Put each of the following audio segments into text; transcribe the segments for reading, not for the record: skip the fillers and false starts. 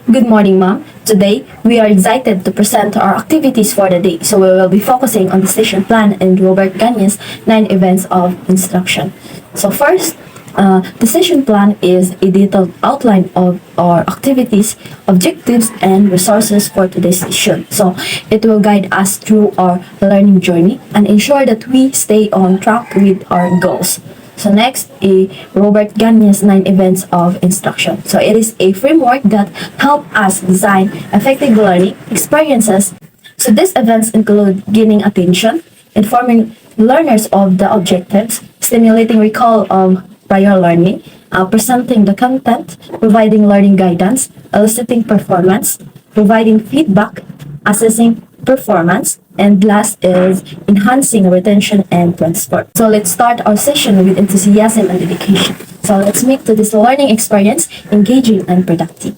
Good morning, ma'am. Today, we are excited to present our activities for the day. So we will be focusing on the session plan and Robert Gagne's 9 events of instruction. So first, the session plan is a detailed outline of our activities, objectives, and resources for today's session. So it will guide us through our learning journey and ensure that we stay on track with our goals. So next, Robert Gagne's 9 events of instruction. So it is a framework that help us design effective learning experiences. So these events include gaining attention, informing learners of the objectives, stimulating recall of prior learning, presenting the content, providing learning guidance, eliciting performance, providing feedback, assessing performance, and last is enhancing retention and transfer. So let's start our session with enthusiasm and dedication. So let's make to this learning experience engaging and productive.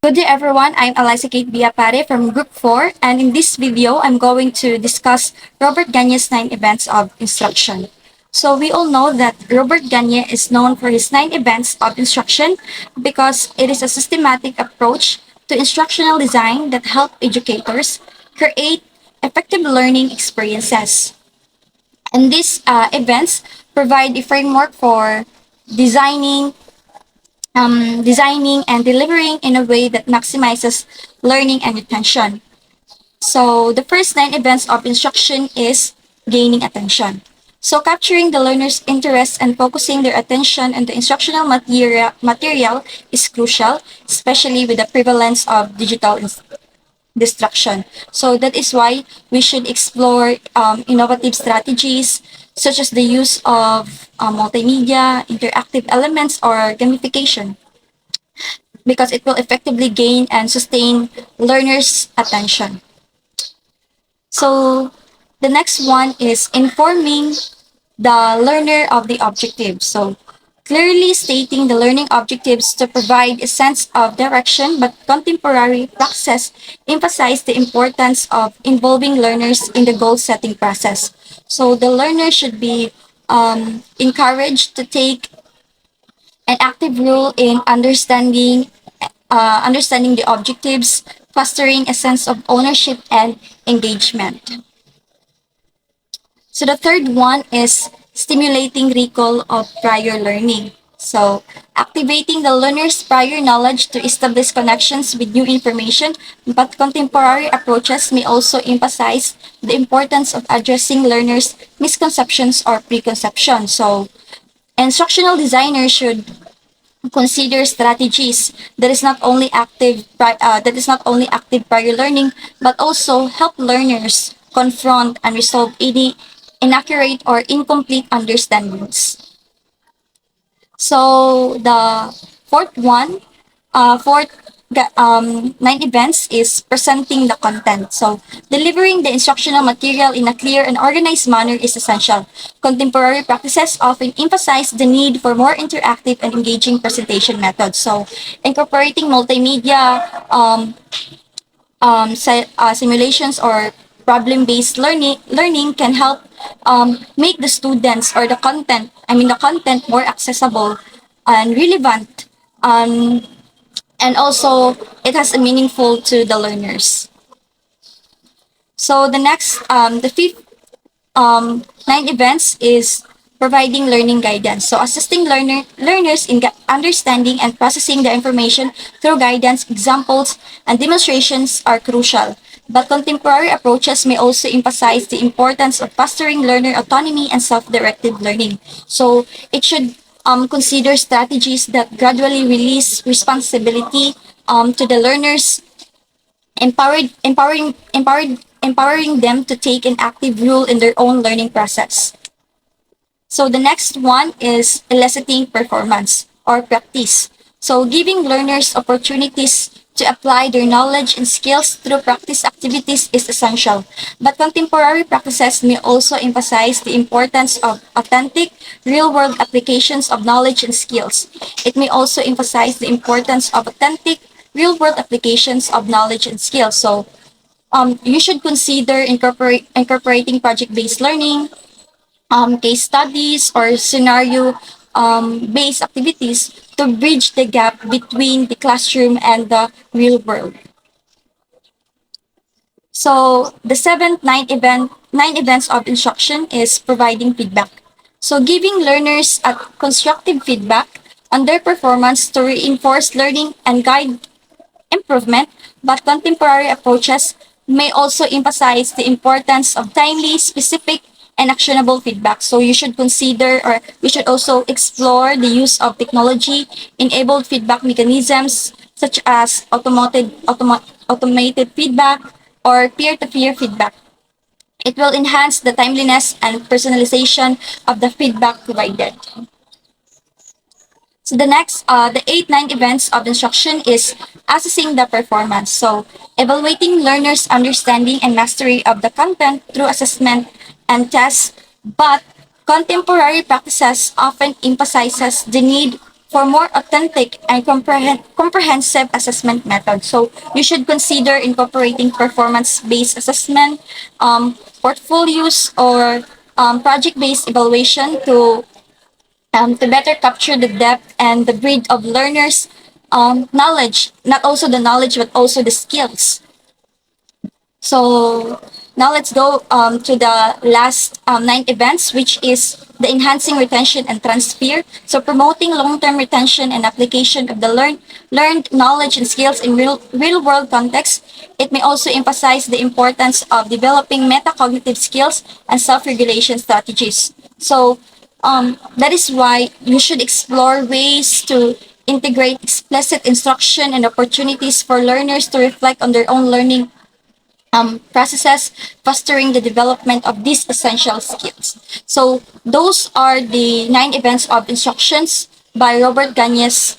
Good day everyone, I'm Eliza Kate Biapare from Group 4 and in this video I'm going to discuss Robert Gagne's 9 events of instruction. So we all know that Robert Gagne is known for his 9 events of instruction because it is a systematic approach to instructional design that help educators create effective learning experiences. And these events provide a framework for designing designing and delivering in a way that maximizes learning and retention. So the first 9 events of instruction is gaining attention. So capturing the learner's interest and focusing their attention on the instructional material is crucial, especially with the prevalence of digital distraction. So that is why we should explore innovative strategies such as the use of multimedia, interactive elements, or gamification because it will effectively gain and sustain learners' attention. So the next one is informing the learner of the objectives. So clearly stating the learning objectives to provide a sense of direction, but contemporary practices emphasize the importance of involving learners in the goal setting process. So the learner should be encouraged to take an active role in understanding the objectives, fostering a sense of ownership and engagement. So the third one is stimulating recall of prior learning. So activating the learner's prior knowledge to establish connections with new information, but contemporary approaches may also emphasize the importance of addressing learners' misconceptions or preconceptions. So instructional designers should consider strategies that is not only active prior learning but also help learners confront and resolve any inaccurate or incomplete understandings. So the fourth one, fourth 9 events is presenting the content. So delivering the instructional material in a clear and organized manner is essential. Contemporary practices often emphasize the need for more interactive and engaging presentation methods. So incorporating multimedia simulations or problem-based learning can help make the students or the content more accessible and relevant, and also it has a meaningful to the learners. So the fifth 9 events is providing learning guidance. So assisting learners in understanding and processing the information through guidance, examples, and demonstrations are crucial. But contemporary approaches may also emphasize the importance of fostering learner autonomy and self-directed learning. So it should consider strategies that gradually release responsibility to the learners, empowering them to take an active role in their own learning process. So the next one is eliciting performance or practice. So giving learners opportunities to apply their knowledge and skills through practice activities is essential. But contemporary practices may also emphasize the importance of authentic, real-world applications of knowledge and skills. It may also emphasize the importance of authentic, real-world applications of knowledge and skills. So you should consider incorporating project-based learning, case studies, or scenario based activities to bridge the gap between the classroom and the real world. So the seventh nine events of instruction is providing feedback. So giving learners a constructive feedback on their performance to reinforce learning and guide improvement, but contemporary approaches may also emphasize the importance of timely, specific, and actionable feedback. So you should consider or we should also explore the use of technology-enabled feedback mechanisms such as automated feedback or peer-to-peer feedback. It will enhance the timeliness and personalization of the feedback provided. So the 8-9 events of instruction is assessing the performance. So evaluating learners' understanding and mastery of the content through assessment and tests, but contemporary practices often emphasizes the need for more authentic and comprehensive assessment methods. So you should consider incorporating performance-based assessment, portfolios, or project-based evaluation to better capture the depth and the breadth of learners' knowledge, not also the knowledge, but also the skills. So now let's go to the last 9 events, which is the enhancing retention and transfer. So promoting long-term retention and application of the learned knowledge and skills in real world context. It may also emphasize the importance of developing metacognitive skills and self-regulation strategies. So that is why you should explore ways to integrate explicit instruction and opportunities for learners to reflect on their own learning processes, fostering the development of these essential skills. So those are the 9 events of instructions by Robert Gagne's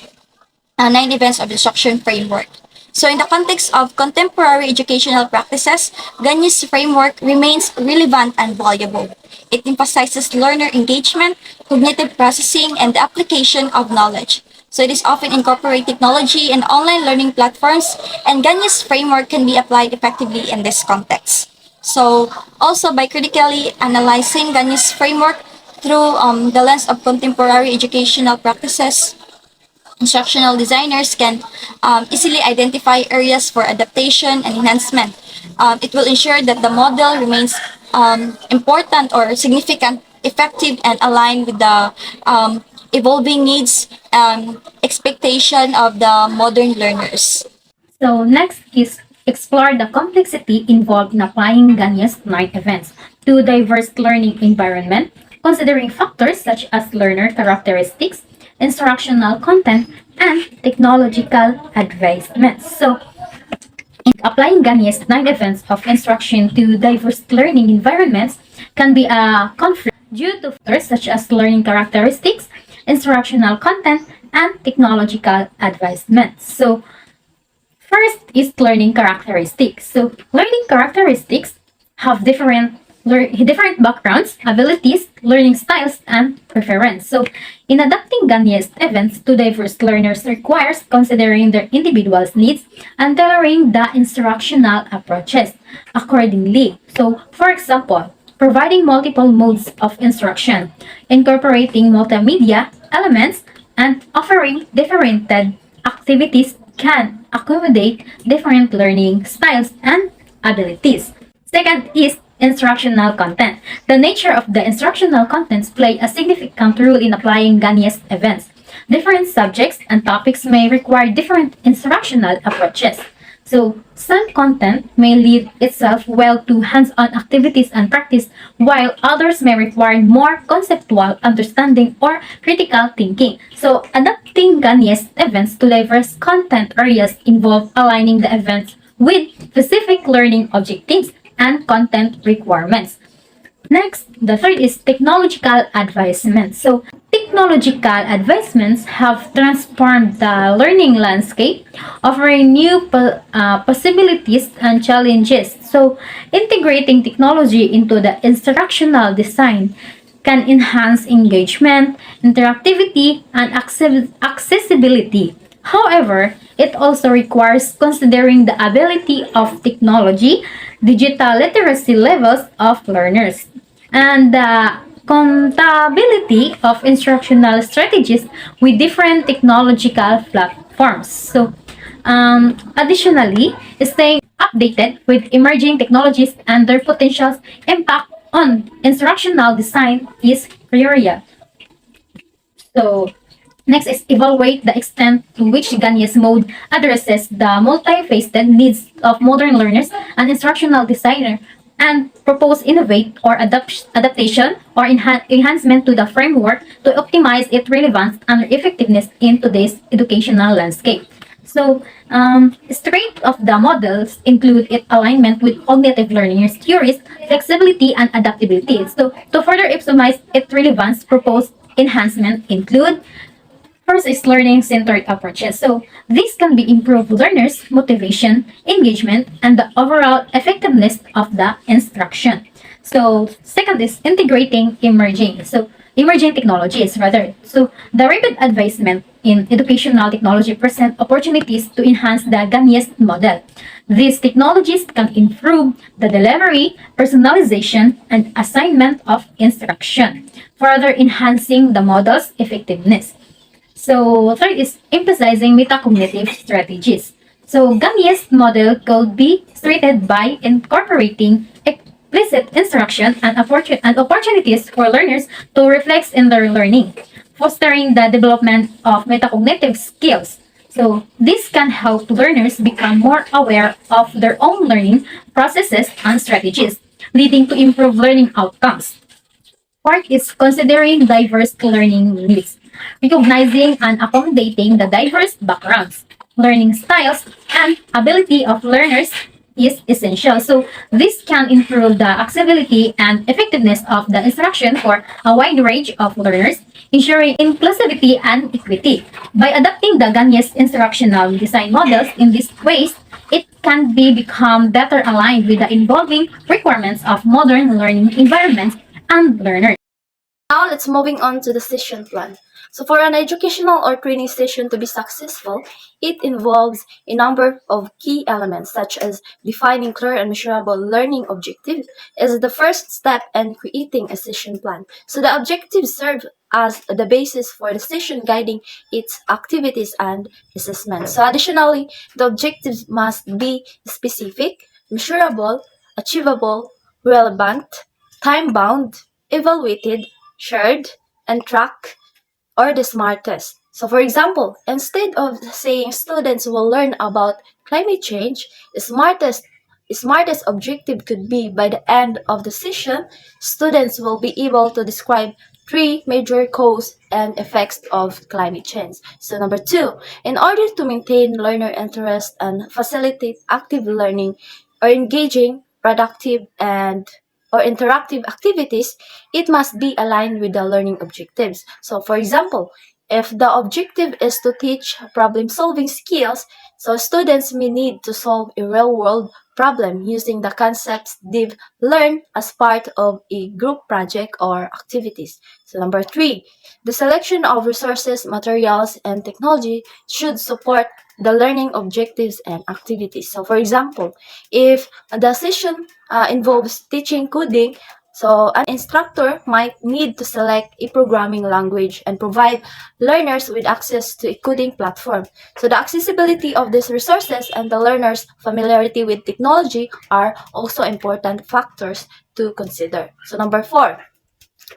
9 events of instruction framework. So in the context of contemporary educational practices, Gagne's framework remains relevant and valuable. It emphasizes learner engagement, cognitive processing, and the application of knowledge. So it is often incorporate technology and online learning platforms, and Gagne's framework can be applied effectively in this context. So also by critically analyzing Gagne's framework through the lens of contemporary educational practices, instructional designers can easily identify areas for adaptation and enhancement. It will ensure that the model remains important or significant, effective, and aligned with the evolving needs and expectation of the modern learners. So next is explore the complexity involved in applying Gagne's 9 events to diverse learning environment, considering factors such as learner characteristics, instructional content, and technological advancements. So in applying Gagne's 9 events of instruction to diverse learning environments can be a conflict due to factors such as learning characteristics, instructional content, and technological advancements. So first is learning characteristics. So learning characteristics have different backgrounds, abilities, learning styles, and preference. So in adapting Gagne's events to diverse learners requires considering their individuals' needs and tailoring the instructional approaches accordingly. So for example, providing multiple modes of instruction, incorporating multimedia elements, and offering different activities can accommodate different learning styles and abilities. Second is instructional content. The nature of the instructional contents play a significant role in applying Gagne's events. Different subjects and topics may require different instructional approaches. So, some content may lead itself well to hands-on activities and practice, while others may require more conceptual understanding or critical thinking. So, adapting Gagne's events to diverse content areas involve aligning the events with specific learning objectives and content requirements. Next, the third is technological advancements. So, technological advancements have transformed the learning landscape, offering new possibilities and challenges. So, integrating technology into the instructional design can enhance engagement, interactivity, and accessibility. However, it also requires considering the ability of technology, digital literacy levels of learners, and the compatibility of instructional strategies with different technological platforms. Additionally, staying updated with emerging technologies and their potential impact on instructional design is crucial. So, next is evaluate the extent to which Gagne's mode addresses the multifaceted needs of modern learners and instructional designer and propose innovate or adaptation or enhancement to the framework to optimize its relevance and effectiveness in today's educational landscape. Strength of the models include its alignment with cognitive learning theories, flexibility, and adaptability. So, to further optimize its relevance, proposed enhancement include first is learning-centered approaches. So this can be improved learners' motivation, engagement, and the overall effectiveness of the instruction. So second is integrating emerging technologies rather. So the rapid advancement in educational technology present opportunities to enhance the Gagne's model. These technologies can improve the delivery, personalization, and assignment of instruction, further enhancing the model's effectiveness. So, third is emphasizing metacognitive strategies. So, Gagne's model could be strengthened by incorporating explicit instruction and opportunities for learners to reflect in their learning, fostering the development of metacognitive skills. So, this can help learners become more aware of their own learning processes and strategies, leading to improved learning outcomes. Fourth is considering diverse learning needs, recognizing and accommodating the diverse backgrounds, learning styles, and ability of learners is essential. So this can improve the accessibility and effectiveness of the instruction for a wide range of learners, ensuring inclusivity and equity. By adapting the Gagne's instructional design models in these ways, it can become better aligned with the evolving requirements of modern learning environments and learners. Now let's moving on to the session plan. So for an educational or training session to be successful, it involves a number of key elements such as defining clear and measurable learning objectives is the first step in creating a session plan. So the objectives serve as the basis for the session guiding its activities and assessment. So additionally, the objectives must be specific, measurable, achievable, relevant, time-bound, evaluated, shared, and tracked, or the smartest. So for example, instead of saying students will learn about climate change, the smartest objective could be by the end of the session, students will be able to describe three major causes and effects of climate change. So number two, in order to maintain learner interest and facilitate active learning or engaging, productive, and or interactive activities, it must be aligned with the learning objectives. So, for example, if the objective is to teach problem solving skills, so students may need to solve a real world problem using the concepts they've learned as part of a group project or activities. So, number three, the selection of resources, materials, and technology should support the learning objectives and activities. So, for example, if the session involves teaching coding, so an instructor might need to select a programming language and provide learners with access to a coding platform. So the accessibility of these resources and the learners' familiarity with technology are also important factors to consider. So number four,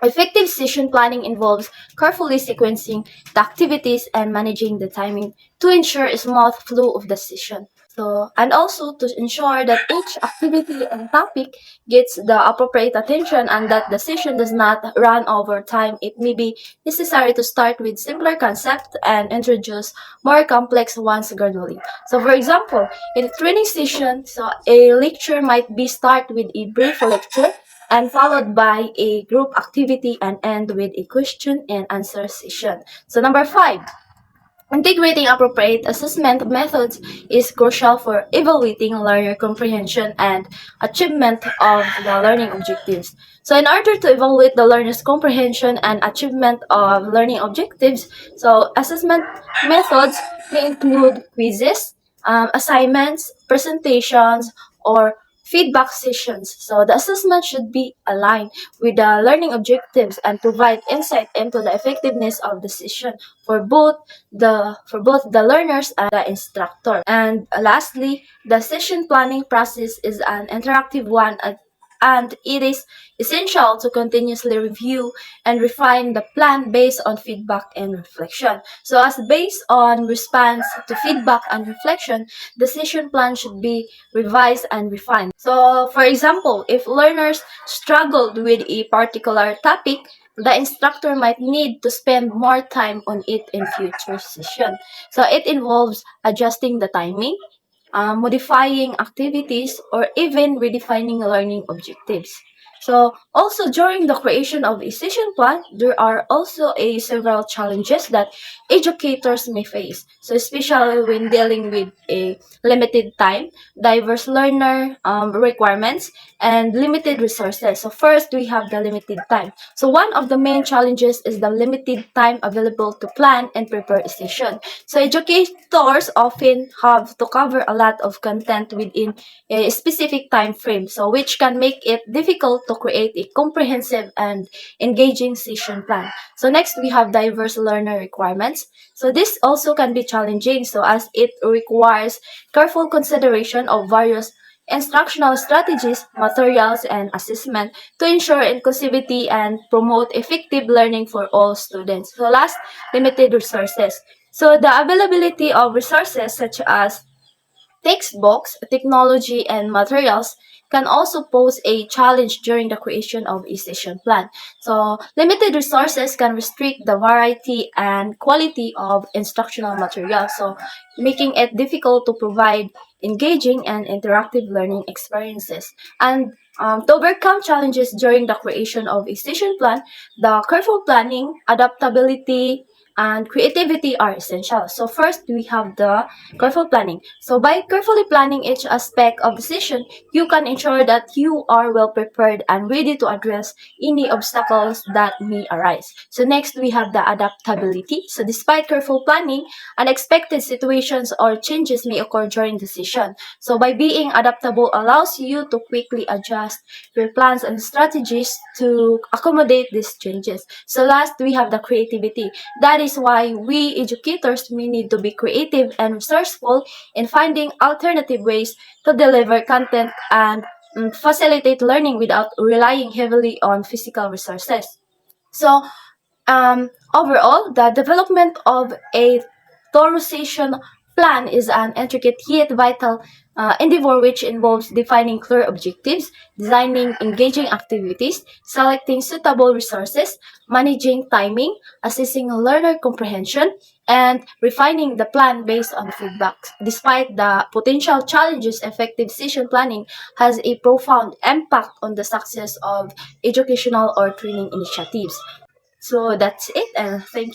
effective session planning involves carefully sequencing the activities and managing the timing to ensure a smooth flow of the session. So, and also to ensure that each activity and topic gets the appropriate attention and that the session does not run over time, it may be necessary to start with simpler concepts and introduce more complex ones gradually. So, for example, in a training session, so a lecture might be start with a brief lecture and followed by a group activity and end with a question and answer session. So number five, integrating appropriate assessment methods is crucial for evaluating learner comprehension and achievement of the learning objectives. So in order to evaluate the learner's comprehension and achievement of learning objectives, so assessment methods may include quizzes, assignments, presentations, or feedback sessions. So the assessment should be aligned with the learning objectives and provide insight into the effectiveness of the session for both the learners and the instructor. And lastly, the session planning process is an interactive one and it is essential to continuously review and refine the plan based on feedback and reflection. So as based on response to feedback and reflection, the session plan should be revised and refined. So for example, if learners struggled with a particular topic, the instructor might need to spend more time on it in future session. So it involves adjusting the timing, modifying activities, or even redefining learning objectives. So also during the creation of a session plan, there are also several challenges that educators may face. So especially when dealing with a limited time, diverse learner requirements, and limited resources. So first, we have the limited time. So one of the main challenges is the limited time available to plan and prepare a session. So educators often have to cover a lot of content within a specific time frame, so which can make it difficult to create a comprehensive and engaging session plan. So next we have diverse learner requirements. So this also can be challenging, so as it requires careful consideration of various instructional strategies, materials, and assessment to ensure inclusivity and promote effective learning for all students. So last, limited resources. So the availability of resources such as textbooks, technology, and materials can also pose a challenge during the creation of a session plan. So, limited resources can restrict the variety and quality of instructional material, so making it difficult to provide engaging and interactive learning experiences. And to overcome challenges during the creation of a session plan, the careful planning, adaptability, and creativity are essential. So first, we have the careful planning. So by carefully planning each aspect of the session, you can ensure that you are well prepared and ready to address any obstacles that may arise. So next, we have the adaptability. So despite careful planning, unexpected situations or changes may occur during the session. So by being adaptable allows you to quickly adjust your plans and strategies to accommodate these changes. So last, we have the creativity. That is why we educators may need to be creative and resourceful in finding alternative ways to deliver content and facilitate learning without relying heavily on physical resources. So overall, the development of a Thorazation plan is an intricate yet vital endeavor which involves defining clear objectives, designing engaging activities, selecting suitable resources, managing timing, assessing learner comprehension, and refining the plan based on feedback. Despite the potential challenges, effective session planning has a profound impact on the success of educational or training initiatives. So that's it, and thank you.